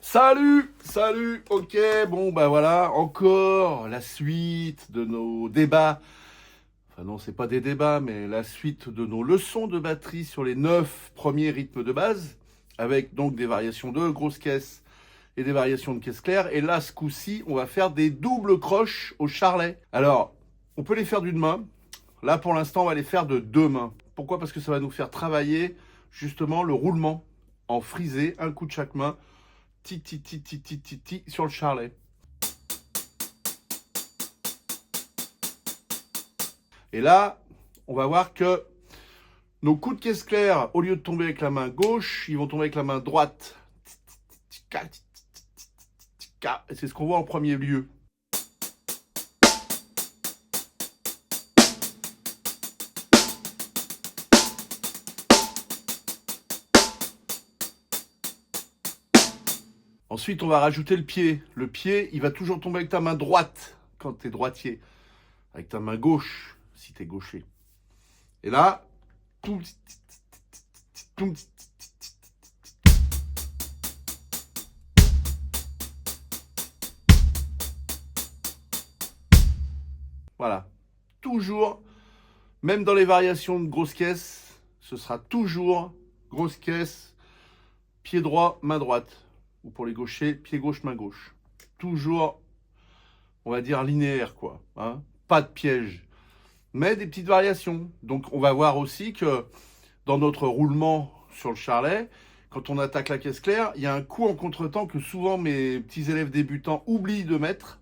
Salut, ok, bon bah voilà, encore la suite de nos débats. Enfin non, c'est pas des débats, mais la suite de nos leçons de batterie sur les 9 premiers rythmes de base, avec donc des variations de grosses caisses et des variations de caisse claire. Et là, ce coup-ci, on va faire des doubles croches au charlet. Alors, on peut les faire d'une main. Là, pour l'instant, on va les faire de deux mains. Pourquoi? Parce que ça va nous faire travailler justement le roulement en frisé, un coup de chaque main, ti sur le charlet. Et là, on va voir que nos coups de caisse claire, au lieu de tomber avec la main gauche, ils vont tomber avec la main droite. Et c'est ce qu'on voit en premier lieu. Ensuite, on va rajouter le pied. Le pied, il va toujours tomber avec ta main droite quand tu es droitier. Avec ta main gauche si tu es gaucher. Et là, voilà. Toujours, même dans les variations de grosse caisse, ce sera toujours grosse caisse, pied droit, main droite. Ou pour les gauchers, pied gauche, main gauche. Toujours, on va dire, linéaire, quoi. Hein, pas de piège. Mais des petites variations. Donc on va voir aussi que dans notre roulement sur le charlet, quand on attaque la caisse claire, il y a un coup en contretemps que souvent mes petits élèves débutants oublient de mettre.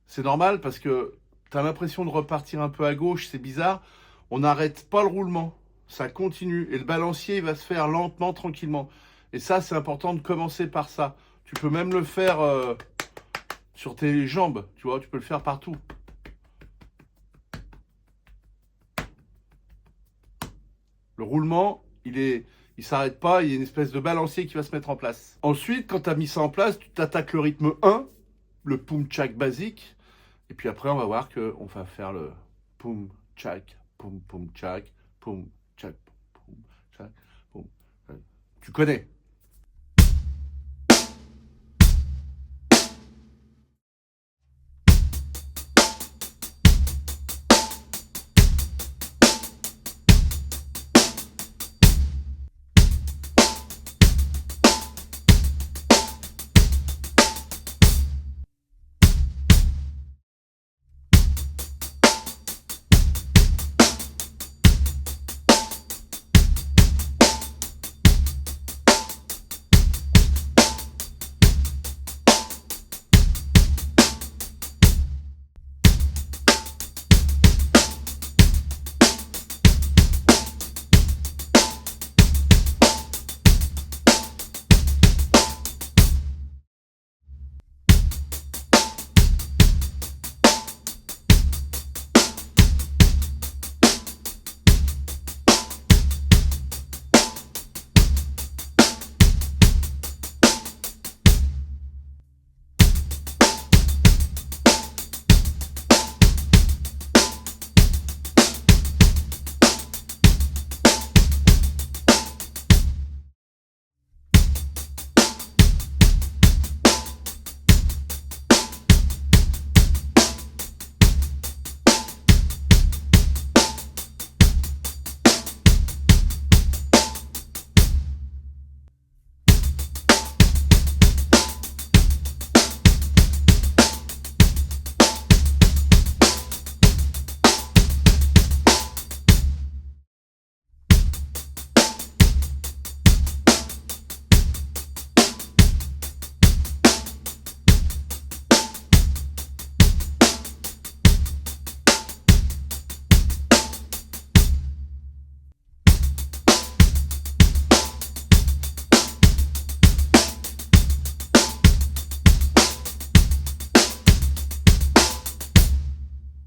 C'est normal parce que tu as l'impression de repartir un peu à gauche, c'est bizarre. On n'arrête pas le roulement, ça continue. Et le balancier, il va se faire lentement, tranquillement. Et ça, c'est important de commencer par ça. Tu peux même le faire sur tes jambes, tu vois, tu peux le faire partout. Le roulement, il s'arrête pas, il y a une espèce de balancier qui va se mettre en place. Ensuite, quand tu as mis ça en place, tu t'attaques le rythme 1, le poum tchak basique. Et puis après, on va voir qu'on va faire le poum tchak, poum poum tchak, poum tchak, poum tchak, poum. Tu connais.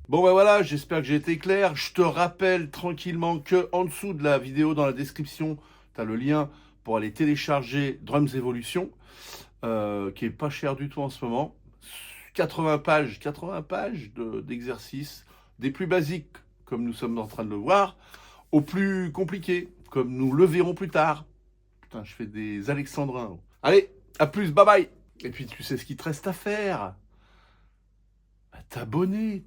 Bon ben voilà, j'espère que j'ai été clair. Je te rappelle tranquillement que en dessous de la vidéo, dans la description, tu as le lien pour aller télécharger Drums Evolution, qui est pas cher du tout en ce moment. 80 pages d'exercices, des plus basiques, comme nous sommes en train de le voir, aux plus compliqués, comme nous le verrons plus tard. Putain, je fais des alexandrins. Allez, à plus, bye bye. Et puis, tu sais ce qu'il te reste à faire. Bah, t'abonner.